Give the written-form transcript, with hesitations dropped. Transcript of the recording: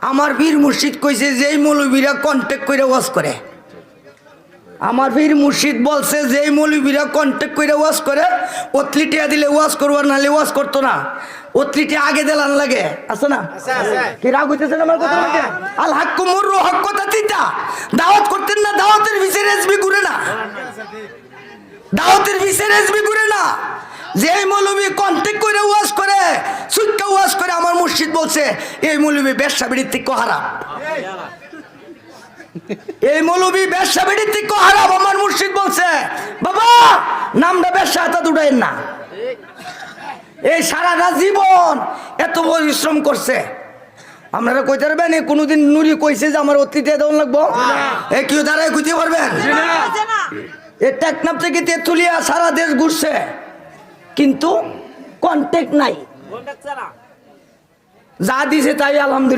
আমার পীর মুর্শিদ কইছে যেই মৌলবীরা কন্ট্যাক্ট করে ওয়াজ করে, আমার পীর মুর্শিদ বলছে যেই মৌলবীরা কন্ট্যাক্ট করে ওয়াজ করে অতলিটিয়া দিলে ওয়াজ করবার নাহলে ওয়াজ করতো না। অতলিটিয়া আগে দিলান লাগে আছে না? কি রাগ হইতেছে না আমার কথা? আল হাক্কু মুররু হক কথা তিতা দাওয়াত করতেন না, দাওয়াতের বিচারে এসবি ঘুরে না, দাওয়াতের বিচারে এসবি ঘুরে না। যেই মৌলবী কন্ট্যাক্ট করে ওয়াজ করে সুক্কা ওয়াজ করে আমার মুর্শিদ বলছে এই মৌলবী ব্যবসা বিড়ির থেকে হারাম, এই মৌলবী ব্যবসা বিড়ির থেকে হারাম। আমার মুর্শিদ বলছে বাবা নামটা ব্যবসা হাতে উঠাইন না। এই সারাটা জীবন এত পরিশ্রম করছে, আপনারা কইতে পারবেন কোনোদিন নুরি কইছে যে আমার অতীতে দেওয়ান লাগবো? এ কেউ দাঁড়ায় কইতে পারবেন? এ টেকনাফ থেকে তেঁতুলিয়া সারা দেশ ঘুরছে কিন্তু কন্ট্যাক্ট নাই, যা দিছে তাই আলহামদুলিল্লাহ।